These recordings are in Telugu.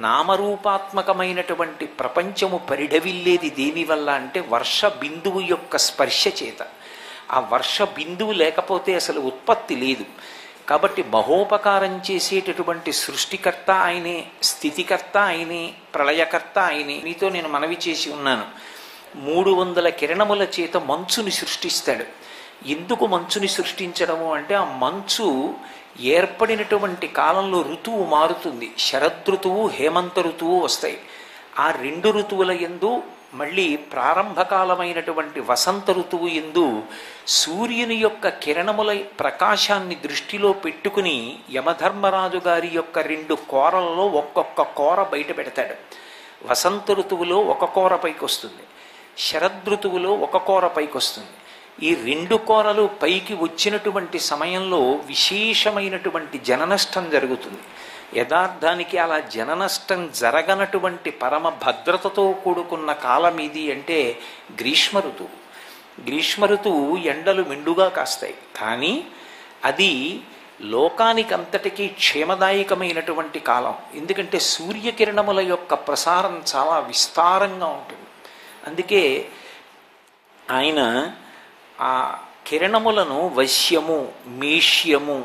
నామరూపాత్మకమైనటువంటి ప్రపంచము పరిఢవిల్లేది దేనివల్ల అంటే వర్ష బిందువు యొక్క స్పర్శ చేత. ఆ వర్ష బిందువు లేకపోతే అసలు ఉత్పత్తి లేదు. కాబట్టి మహోపకారం చేసేటటువంటి సృష్టికర్త ఆయనే, స్థితికర్త ఆయనే, ప్రళయకర్త ఆయనే. మీతో నేను మనవి చేసి ఉన్నాను, 300 కిరణముల చేత మంచుని సృష్టిస్తాడు. ఎందుకు మంచుని సృష్టించడము అంటే ఆ మంచు ఏర్పడినటువంటి కాలంలో ఋతువు మారుతుంది. శరదృతువు, హేమంత ఋతువు వస్తాయి. ఆ 2 ఋతువుల యందు మళ్ళీ ప్రారంభకాలమైనటువంటి వసంత ఋతువు యందు సూర్యుని యొక్క కిరణముల ప్రకాశాన్ని దృష్టిలో పెట్టుకుని యమధర్మరాజు గారి యొక్క 2 కోరలలో ఒక్కొక్క కోర బయట పెడతాడు. వసంత ఋతువులో ఒక కోర పైకి వస్తుంది, శరదృతువులో ఒక కోర పైకి వస్తుంది. ఈ 2 కోరలు పైకి వచ్చినటువంటి సమయంలో విశేషమైనటువంటి జననష్టం జరుగుతుంది. యథార్థానికి అలా జననష్టం జరగనటువంటి పరమ భద్రతతో కూడుకున్న కాలం ఇది అంటే గ్రీష్మ ఋతువు. గ్రీష్మ ఋతువు ఎండలు మెండుగా కాస్తాయి, కానీ అది లోకానికంతటికీ క్షేమదాయకమైనటువంటి కాలం. ఎందుకంటే సూర్యకిరణముల యొక్క ప్రసారం చాలా విస్తారంగా ఉంటుంది. అందుకే ఆయన ఆ కిరణములను వశ్యము, మీష్యము,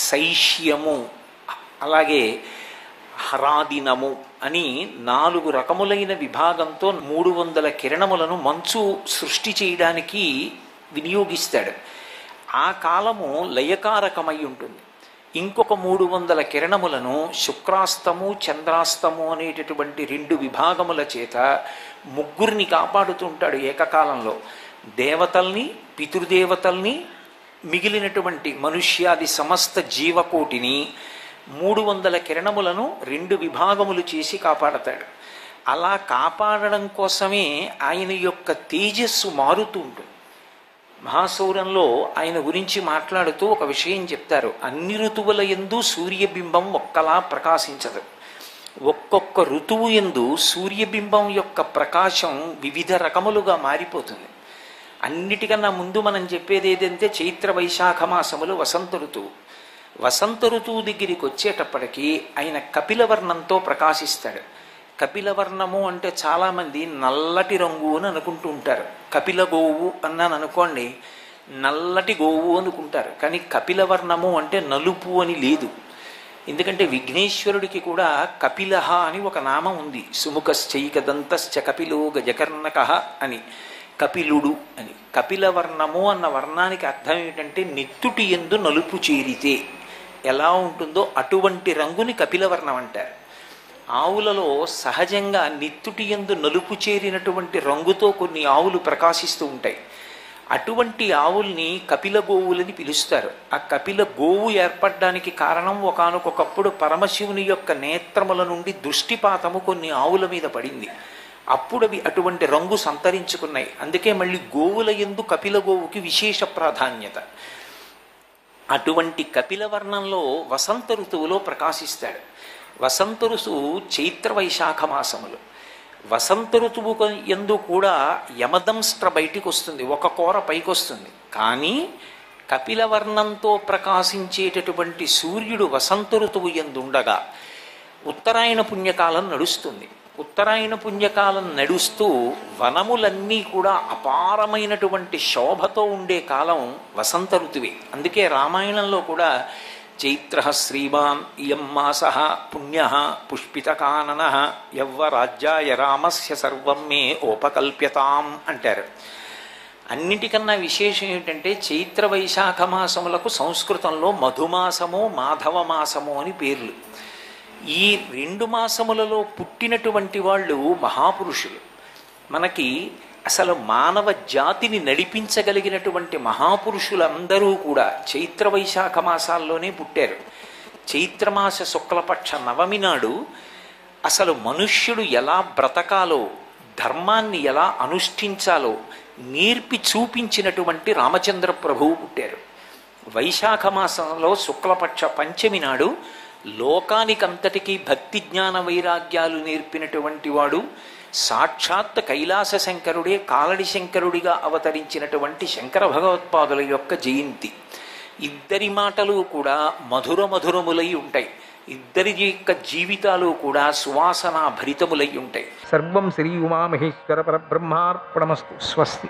శైష్యము, అలాగే హరాదినము అని 4 రకములైన విభాగంతో 300 కిరణములను మంచు సృష్టి చేయడానికి వినియోగిస్తాడు. ఆ కాలము లయకారకమై ఉంటుంది. ఇంకొక 300 కిరణములను శుక్రాస్తము, చంద్రాస్తము అనేటటువంటి 2 విభాగముల చేత ముగ్గురిని కాపాడుతుంటాడు ఏకకాలంలో. దేవతల్ని, పితృదేవతల్ని, మిగిలినటువంటి మనుష్యాది సమస్త జీవకోటిని 300 కిరణములను 2 విభాగములు చేసి కాపాడతాడు. అలా కాపాడడం కోసమే ఆయన యొక్క తేజస్సు మారుతూ ఉంటుంది. మహాసౌరంలో ఆయన గురించి మాట్లాడుతూ ఒక విషయం చెప్తారు. అన్ని ఋతువుల యందు సూర్యబింబం ఒక్కలా ప్రకాశించదు. ఒక్కొక్క ఋతువు యందు సూర్యబింబం యొక్క ప్రకాశం వివిధ రకములుగా మారిపోతుంది. అన్నిటికన్నా ముందు మనం చెప్పేది ఏదంటే చైత్ర వైశాఖ మాసములు వసంత ఋతువు. వసంత ఋతువు దగ్గరికి వచ్చేటప్పటికి ఆయన కపిలవర్ణంతో ప్రకాశిస్తాడు. కపిలవర్ణము అంటే చాలామంది నల్లటి రంగు అని అనుకుంటూ ఉంటారు. కపిల గోవు అన్నాను అనుకోండి, నల్లటి గోవు అనుకుంటారు. కానీ కపిలవర్ణము అంటే నలుపు అని లేదు. ఎందుకంటే విఘ్నేశ్వరుడికి కూడా కపిలహ అని ఒక నామం ఉంది. సుముఖశ్చైకదంతశ్చ కపిలో గజకర్ణక అని, కపిలుడు అని. కపిలవర్ణము అన్న వర్ణానికి అర్థం ఏమిటంటే నెత్తుటి యందు నలుపు చేరితే ఎలా ఉంటుందో అటువంటి రంగుని కపిలవర్ణం అంటారు. ఆవులలో సహజంగా నెత్తుటి యందు నలుపు చేరినటువంటి రంగుతో కొన్ని ఆవులు ప్రకాశిస్తూ ఉంటాయి. అటువంటి ఆవుల్ని కపిల గోవులని పిలుస్తారు. ఆ కపిల గోవు ఏర్పడడానికి కారణం ఒకానొకప్పుడు పరమశివుని యొక్క నేత్రముల నుండి దృష్టిపాతము కొన్ని ఆవుల మీద పడింది. అప్పుడు అవి అటువంటి రంగు సంతరించుకున్నాయి. అందుకే మళ్ళీ గోవుల యందు కపిల గోవుకి విశేష ప్రాధాన్యత. అటువంటి కపిలవర్ణంలో వసంత ఋతువులో ప్రకాశిస్తాడు. వసంత ఋతువు చైత్ర వైశాఖ మాసములు. వసంత ఋతువు యందు కూడా యమదంస్ట్ర బయటికి వస్తుంది, ఒక కోర పైకి వస్తుంది. కానీ కపిలవర్ణంతో ప్రకాశించేటటువంటి సూర్యుడు వసంత ఋతువు యందు ఉండగా ఉత్తరాయణ పుణ్యకాలం నడుస్తుంది. ఉత్తరాయణ పుణ్యకాలం నడుస్తూ వనములన్నీ కూడా అపారమైనటువంటి శోభతో ఉండే కాలం వసంత ఋతువే. అందుకే రామాయణంలో కూడా చైత్ర శ్రీమాన్ ఇయం మాస పుణ్య పుష్పితకానన యవ్వరాజ్యాయ రామస్య సర్వం మే ఓపకల్ప్యతాం అంటారు. అన్నిటికన్నా విశేషం ఏమిటంటే చైత్ర వైశాఖ మాసములకు సంస్కృతంలో మధుమాసము, మాధవ మాసము అని పేర్లు. ఈ 2 మాసములలో పుట్టినటువంటి వాళ్ళు మహాపురుషులు. మనకి అసలు మానవ జాతిని నడిపించగలిగినటువంటి మహాపురుషులందరూ కూడా చైత్ర వైశాఖ మాసాల్లోనే పుట్టారు. చైత్రమాస శుక్లపక్ష నవమి నాడు అసలు మనుష్యుడు ఎలా బ్రతకాలో, ధర్మాన్ని ఎలా అనుష్ఠించాలో నేర్పి చూపించినటువంటి రామచంద్ర ప్రభువు పుట్టారు. వైశాఖ మాసంలో శుక్లపక్ష పంచమి నాడు లోకానికంతటికీ భక్తి జ్ఞాన వైరాగ్యాలు నేర్పినటువంటి వాడు సాక్షాత్ కైలాస శంకరుడే కాలడి శంకరుడిగా అవతరించినటువంటి శంకర భగవత్పాదుల యొక్క జయంతి. ఇద్దరి మాటలు కూడా మధుర మధురములై ఉంటాయి. ఇద్దరి యొక్క జీవితాలు కూడా సువాసన భరితములై ఉంటాయి. సర్వం శ్రీ ఉమామహేశ్వర పరబ్రహ్మార్పణమస్తు. స్వస్తి.